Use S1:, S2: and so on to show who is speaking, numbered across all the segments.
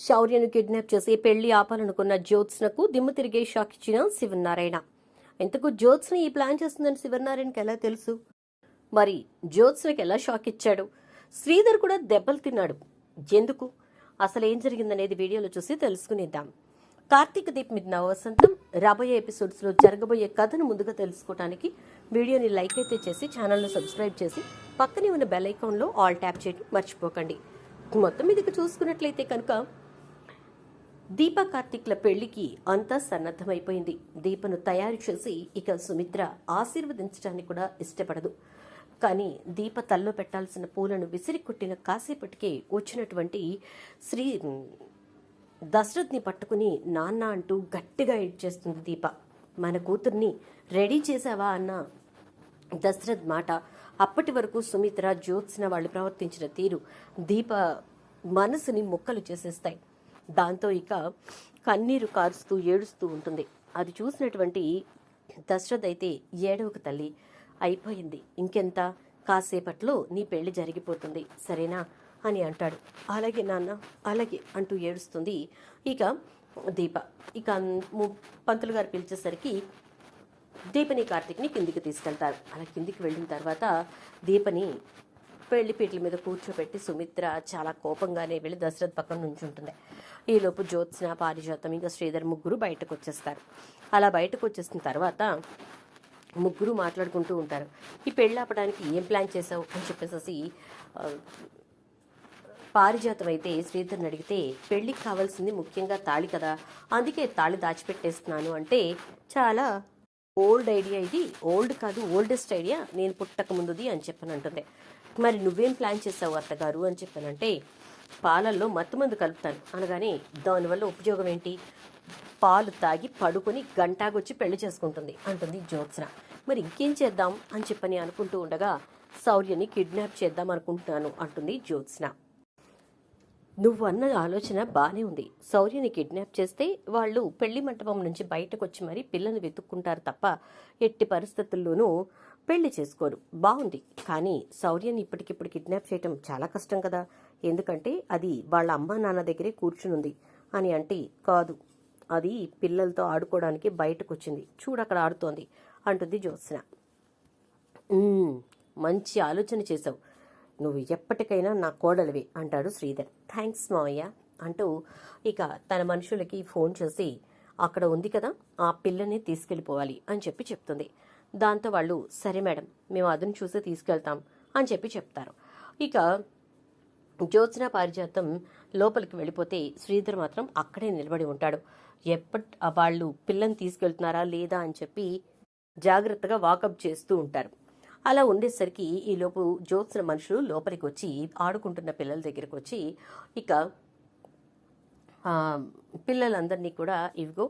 S1: శౌర్యను kidnap చేసి పెళ్లి ఆపాలనుకున్న జ్యోత్స్నకు దిమ్మ తిరిగే షాక్ ఇచ్చిన శివనారాయణ. ఇంతకు జ్యోత్స్న ఈ ప్లాన్ చేస్తుందని శివనారాయణకి ఎలా తెలుసు? మరి జ్యోత్స్నకి ఎలా షాక్ ఇచ్చాడు? శ్రీధర్ కూడా దెబ్బలు తిన్నాడు. ఎందుకు? అసలు ఏం జరిగిందనేది వీడియోలో చూసి తెలుసుకునేద్దాం. కార్తీక దీప్ మీద నవ వసంతం రాబోయే ఎపిసోడ్స్ లో జరగబోయే కథను ముందుగా తెలుసుకోవడానికి వీడియోని లైక్ అయితే చేసి ఛానల్ను సబ్స్క్రైబ్ చేసి పక్కనే ఉన్న బెల్ ఐకాన్ లో ఆల్ ట్యాప్ చేయడం మర్చిపోకండి. మొత్తం మీదకి చూసుకున్నట్లయితే కనుక దీప కార్తీక్ల పెళ్లికి అంతా సన్నద్ధమైపోయింది. దీపను తయారు చేసి ఇక సుమిత్ర ఆశీర్వదించడానికి కూడా ఇష్టపడదు. కానీ దీప తల్లో పెట్టాల్సిన పూలను విసిరి కొట్టిన కాసేపటికే వచ్చినటువంటి శ్రీ దశరథ్ని పట్టుకుని నాన్న అంటూ గట్టిగా ఏడ్చేస్తుంది దీప. మన కూతుర్ని రెడీ చేసావా అన్న దశరథ్ మాట అప్పటి వరకు సుమిత్ర జ్యోత్స్న వాళ్ళు ప్రవర్తించిన తీరు దీప మనసుని ముక్కలు చేసేస్తాయి. దాంతో ఇక కన్నీరు కారుస్తూ ఏడుస్తూ ఉంటుంది. అది చూసినటువంటి దశరథ్ అయితే ఏడవకు తల్లి, అయిపోయింది, ఇంకెంత, కాసేపట్లో నీ పెళ్లి జరిగిపోతుంది, సరేనా అని అంటాడు. అలాగే నాన్న, అలాగే అంటూ ఏడుస్తుంది ఇక దీప. ఇక పంతులు గారు పిలిచేసరికి దీపని కార్తీక్ని కిందికి తీసుకెళ్తారు. అలా కిందికి వెళ్ళిన తర్వాత దీపని పెళ్లి పీటల మీద కూర్చోబెట్టి సుమిత్ర చాలా కోపంగానే వెళ్ళి దశరథ్ పక్కన నుంచి ఉంటుంది. ఈలోపు జ్యోత్స్న, పారిజాతం ఇంకా శ్రీధర్ ముగ్గురు బయటకు వచ్చేస్తారు. అలా బయటకు వచ్చేసిన తర్వాత ముగ్గురు మాట్లాడుకుంటూ ఉంటారు. ఈ పెళ్ళి ఆపడానికి ఏం ప్లాన్ చేసావు అని చెప్పేసి పారిజాతం అయితే శ్రీధర్ని అడిగితే, పెళ్లికి కావాల్సింది ముఖ్యంగా తాళి కదా, అందుకే తాళి దాచిపెట్టేస్తున్నాను అంటే, చాలా ఓల్డ్ ఐడియా ఇది, ఓల్డ్ కాదు ఓల్డెస్ట్ ఐడియా, నేను పుట్టక ముందుది అని చెప్పని అంటుంది. మరి నువ్వేం ప్లాన్ చేసావు అత్తగారు అని చెప్పానంటే, పాలల్లో మత్తుమందు కలుపుతాను అనగానే దానివల్ల ఉపయోగం ఏంటి, పాలు తాగి పడుకొని గంటాగొచ్చి పెళ్లి చేసుకుంటుంది అంటుంది జ్యోత్స్న. మరి ఇంకేం చేద్దాం అని చెప్పని అనుకుంటూ ఉండగా, శౌర్యని కిడ్నాప్ చేద్దాం అనుకుంటున్నాను అంటుంది జ్యోత్స్న. నువ్వు అన్న ఆలోచన బాగానే ఉంది. శౌర్యని కిడ్నాప్ చేస్తే వాళ్ళు పెళ్లి మంటపం నుంచి బయటకు వచ్చి మరీ పిల్లని వెతుక్కుంటారు తప్ప ఎట్టి పరిస్థితుల్లోనూ పెళ్లి చేసుకోరు. బాగుంది, కానీ శౌర్యని ఇప్పటికిప్పుడు కిడ్నాప్ చేయటం చాలా కష్టం కదా, ఎందుకంటే అది వాళ్ళ అమ్మా నాన్న దగ్గరే కూర్చునుంది అని అంటే, కాదు, అది పిల్లలతో ఆడుకోవడానికి బయటకు వచ్చింది, చూడు అక్కడ ఆడుతోంది అంటుంది జ్యోత్స్న. మంచి ఆలోచన చేసావు, నువ్వు ఎప్పటికైనా నా కోడలివి అంటాడు శ్రీధర్. థ్యాంక్స్ మావయ్య అంటూ ఇక తన మనుషులకి ఫోన్ చేసి, అక్కడ ఉంది కదా ఆ పిల్లని తీసుకెళ్ళిపోవాలి అని చెప్పి చెప్తుంది. దాంతో వాళ్ళు సరే మేడం, మేము అదును చూసి తీసుకెళ్తాం అని చెప్పి చెప్తారు. ఇక జ్యోత్స్న, పారిజాతం లోపలికి వెళ్ళిపోతే శ్రీధర్ మాత్రం అక్కడే నిలబడి ఉంటాడు. వాళ్ళు పిల్లని తీసుకెళ్తున్నారా లేదా అని చెప్పి జాగ్రత్తగా వాకప్ చేస్తూ ఉంటారు. అలా ఉండేసరికి ఈలోపు జ్యోత్స్న మనుషులు లోపలికి వచ్చి ఆడుకుంటున్న పిల్లల దగ్గరికి వచ్చి ఇక పిల్లలందరినీ కూడా, ఇవిగో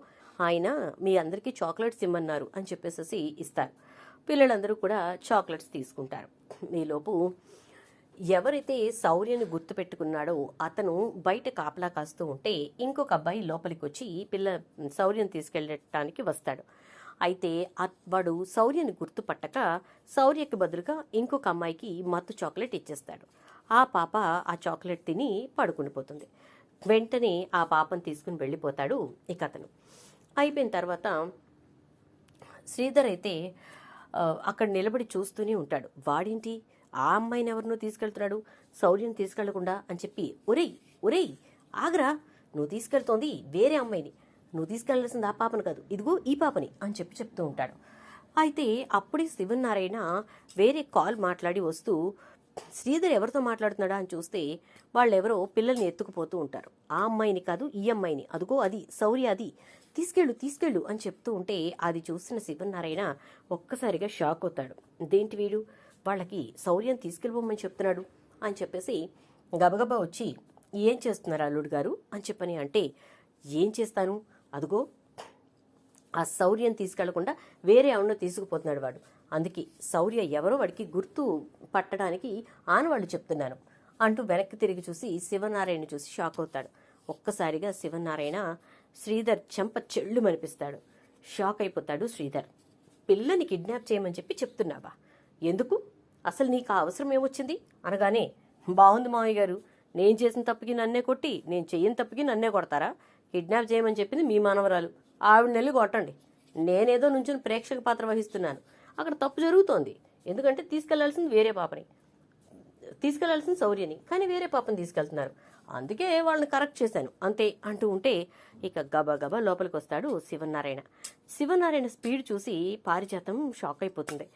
S1: ఆయన మీ అందరికీ చాక్లెట్స్ ఇమ్మన్నారు అని చెప్పేసి ఇస్తారు. పిల్లలందరూ కూడా చాక్లెట్స్ తీసుకుంటారు. ఈలోపు ఎవరైతే శౌర్యని గుర్తు పెట్టుకున్నాడో అతను బయట కాపలా కాస్తూ ఉంటే ఇంకొక అబ్బాయి లోపలికి వచ్చి శౌర్యని తీసుకెళ్ళటానికి వస్తాడు. అయితే వాడు శౌర్యని గుర్తుపట్టక శౌర్యకి బదులుగా ఇంకొక అమ్మాయికి మత్తు చాక్లెట్ ఇచ్చేస్తాడు. ఆ పాప ఆ చాక్లెట్ తిని పడుకుని పోతుంది. వెంటనే ఆ పాపను తీసుకుని వెళ్ళిపోతాడు ఇక అతను. అయిపోయిన తర్వాత శ్రీధర్ అయితే అక్కడ నిలబడి చూస్తూనే ఉంటాడు. వాడేంటి ఆ అమ్మాయిని ఎవరినో తీసుకెళ్తున్నాడు, శౌర్యని తీసుకెళ్లకుండా అని చెప్పి, ఒరేయ్ ఒరేయ్ ఆగరా, నువ్వు తీసుకెళ్తోంది వేరే అమ్మాయిని, నువ్వు తీసుకెళ్లాల్సింది ఆ పాపను కాదు, ఇదిగో ఈ పాపని అని చెప్పి చెప్తూ ఉంటాడు. అయితే అప్పుడే శివనారాయణ వేరే కాల్ మాట్లాడి వస్తూ, శ్రీధర్ ఎవరితో మాట్లాడుతున్నాడా అని చూస్తే వాళ్ళెవరో పిల్లల్ని ఎత్తుకుపోతూ ఉంటారు. ఆ అమ్మాయిని కాదు ఈ అమ్మాయిని, అదిగో అది శౌర్య, అది తీసుకెళ్ళు తీసుకెళ్ళు అని చెప్తూ ఉంటే అది చూసిన శివనారాయణ ఒక్కసారిగా షాక్ అవుతాడు. దేంటి వీడు వాళ్ళకి శౌర్యం తీసుకెళ్ళిపోమని చెప్తున్నాడు అని చెప్పేసి గబగబా వచ్చి, ఏం చేస్తున్నారు అల్లుడు గారు అని చెప్పని అంటే, ఏం చేస్తాను, అదిగో ఆ శౌర్యం తీసుకెళ్లకుండా వేరే ఎవరినో తీసుకుపోతున్నాడు వాడు, అందుకే శౌర్య ఎవరో వాడికి గుర్తు పట్టడానికి ఆనవాళ్ళు చెప్తున్నాను అంటూ వెనక్కి తిరిగి చూసి శివనారాయణ చూసి షాక్ అవుతాడు. ఒక్కసారిగా శివనారాయణ శ్రీధర్ చెంప చెళ్ళు మనిపిస్తాడు. షాక్ అయిపోతాడు శ్రీధర్. పిల్లని కిడ్నాప్ చేయమని చెప్పి చెప్తున్నావా, ఎందుకు, అసలు నీకు ఆ అవసరం ఏమొచ్చింది అనగానే, బాగుంది మావయ్య గారు, నేను చేసిన తప్పుకి నన్నే కొట్టి నేను చెయ్యని తప్పుకి నన్నే కొడతారా? కిడ్నాప్ చేయమని చెప్పింది మీ మనవరాలు, ఆవిడ నెల్లి కొట్టండి. నేనేదో నుంచుని ప్రేక్షక పాత్ర వహిస్తున్నాను. అక్కడ తప్పు జరుగుతోంది. ఎందుకంటే తీసుకెళ్లాల్సింది వేరే పాపని, తీసుకెళ్లాల్సింది శౌర్యని, కానీ వేరే పాపని తీసుకెళ్తున్నారు. అందుకే వాళ్ళని కరెక్ట్ చేశాను అంతే అంటూ ఉంటే ఇక గబా గబా లోపలికి వస్తాడు శివనారాయణ. శివనారాయణ స్పీడ్ చూసి పారిజాతం షాక్ అయిపోతుంది.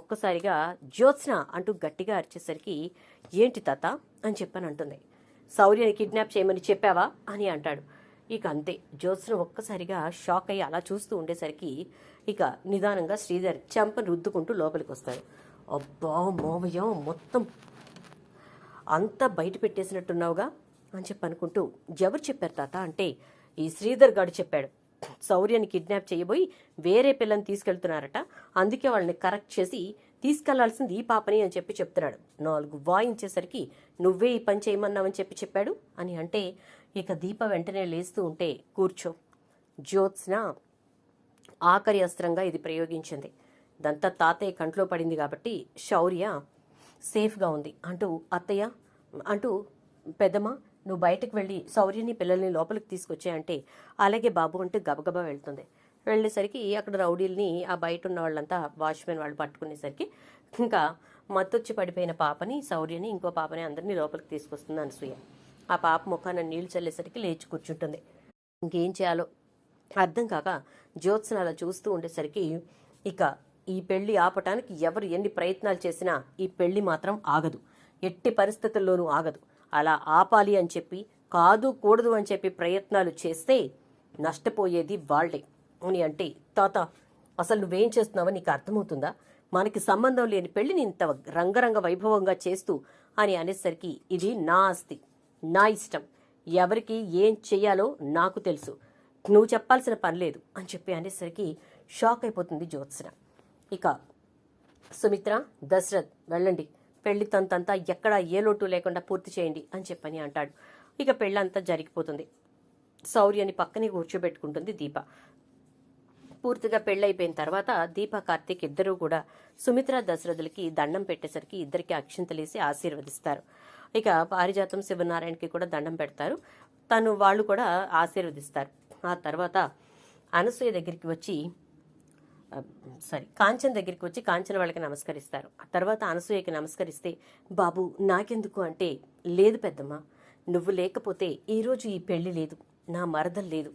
S1: ఒక్కసారిగా జ్యోత్స్న అంటూ గట్టిగా అరిచేసరికి ఏంటి తాత అని చెప్పని అంటుంది. శౌర్యని కిడ్నాప్ చేయమని చెప్పావా అని అంటాడు. ఇక అంతే, జ్యోత్స్న ఒక్కసారిగా షాక్ అయ్యి అలా చూస్తూ ఉండేసరికి ఇక నిదానంగా శ్రీధర్ చెంపను రుద్దుకుంటూ లోపలికి వస్తాడు. అబ్బా మోమయ్య, మొత్తం అంతా బయట పెట్టేసినట్టున్నావుగా అని చెప్పి అనుకుంటూ, ఎవరు చెప్పారు తాత అంటే ఈ శ్రీధర్ గాడు చెప్పాడు. శౌర్యని కిడ్నాప్ చేయబోయి వేరే పిల్లని తీసుకెళ్తున్నారట, అందుకే వాళ్ళని కరెక్ట్ చేసి తీసుకెళ్లాల్సింది ఈ పాపని అని చెప్పి చెప్తున్నాడు. 4 వాయించేసరికి నువ్వే ఈ పని చేయమన్నావని చెప్పాడు అని అంటే ఇక దీప వెంటనే లేస్తూ ఉంటే కూర్చో. జ్యోత్స్న ఆఖరి అస్త్రంగా ఇది ప్రయోగించింది. దంతా తాతయ్య కంట్లో పడింది కాబట్టి శౌర్య సేఫ్గా ఉంది అంటూ అత్తయ్య అంటూ పెద్దమ్మ నువ్వు బయటకు వెళ్ళి శౌర్యని పిల్లల్ని లోపలికి తీసుకొచ్చాయంటే అలాగే బాబు అంటూ గబగబా వెళ్తుంది. వెళ్ళేసరికి అక్కడ రౌడీల్ని ఆ బయట ఉన్న వాళ్ళంతా వాచ్మెన్ వాళ్ళు పట్టుకునేసరికి ఇంకా మత్తొచ్చి పడిపోయిన పాపని శౌర్యని ఇంకో పాపని అందరినీ లోపలికి తీసుకొస్తుంది అనసూయ. ఆ పాప ముఖాన నీళ్లు చల్లేసరికి లేచి కూర్చుంటుంది. ఇంకేం చేయాలో అర్థం కాక జ్యోత్స్న అలా చూస్తూ ఉండేసరికి ఇక ఈ పెళ్లి ఆపటానికి ఎవరు ఎన్ని ప్రయత్నాలు చేసినా ఈ పెళ్లి మాత్రం ఆగదు, ఎట్టి పరిస్థితుల్లోనూ ఆగదు. అలా ఆపాలి అని చెప్పి కాదు కూడదు అని చెప్పి ప్రయత్నాలు చేస్తే నష్టపోయేది వాళ్లే అని అంటే తాత అసలు నువ్వేం చేస్తున్నావో నీకు అర్థమవుతుందా? మనకి సంబంధం లేని పెళ్లిని ఇంత రంగరంగ వైభవంగా చేస్తూ అని అనేసరికి ఇది నా ఆస్తి, నా ఇష్టం, ఎవరికి ఏం చెయ్యాలో నాకు తెలుసు, నువ్వు చెప్పాల్సిన పని లేదు అని చెప్పి అనేసరికి షాక్ అయిపోతుంది జ్యోత్స్న. ఇక సుమిత్ర, దశరథ్ వెళ్ళండి, పెళ్లి తంతంతా ఎక్కడా ఏ లోటు లేకుండా పూర్తి చేయండి అని చెప్పని అంటాడు. ఇక పెళ్ళంతా జరిగిపోతుంది. శౌర్యని పక్కనే కూర్చోబెట్టుకుంటుంది దీప. పూర్తిగా పెళ్ళైపోయిన తర్వాత దీప కార్తీక్ ఇద్దరూ కూడా సుమిత్ర దశరథులకి దండం పెట్టేసరికి ఇద్దరికి అక్షింతలేసి ఆశీర్వదిస్తారు. ఇక పారిజాతం శివనారాయణకి కూడా దండం పెడతారు, వాళ్ళు కూడా ఆశీర్వదిస్తారు. ఆ తర్వాత అనసూయ దగ్గరికి వచ్చి కాంచన్ దగ్గరికి వచ్చి కాంచన వాళ్ళకి నమస్కరిస్తారు. ఆ తర్వాత అనసూయకి నమస్కరిస్తే బాబు నాకెందుకు అంటే లేదు పెద్దమ్మ, నువ్వు లేకపోతే ఈరోజు ఈ పెళ్లి లేదు, నా మరదలు లేదు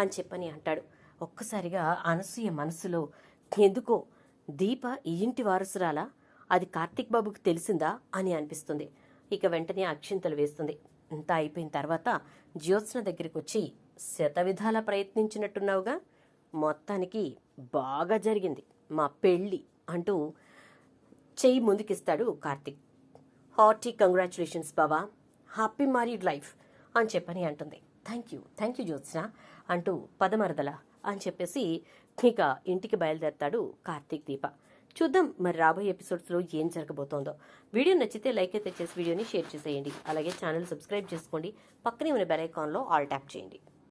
S1: అని చెప్పని అంటాడు. ఒక్కసారిగా అనసూయ మనసులో ఎందుకో దీప ఈ ఇంటి వారసురాలా, అది కార్తీక్ బాబుకి తెలిసిందా అని అనిపిస్తుంది. ఇక వెంటనే అక్షింతలు వేస్తుంది. అంతా అయిపోయిన తర్వాత జ్యోత్స్న దగ్గరికి వచ్చి శతవిధాలా ప్రయత్నించినట్టున్నావుగా, మొత్తానికి బాగా జరిగింది మా పెళ్ళి అంటూ చెయ్యి ముందుకిస్తాడు కార్తీక్. హార్టీ కంగ్రాచులేషన్స్ బావా, హ్యాపీ మ్యారీడ్ లైఫ్ అని చెప్పని అంటుంది. థ్యాంక్ యూ జ్యోత్స్న అంటూ పదమరదల అని చెప్పేసి ఇక ఇంటికి బయలుదేరతాడు కార్తీక్ దీప. చూద్దాం మరి రాబోయే ఎపిసోడ్స్లో ఏం జరగబోతోందో. వీడియో నచ్చితే లైక్ అయితే చేసి వీడియోని షేర్ చేసేయండి. అలాగే ఛానల్ సబ్స్క్రైబ్ చేసుకోండి. పక్కనే ఉన్న బెల్ ఐకాన్లో ఆల్ ట్యాప్ చేయండి.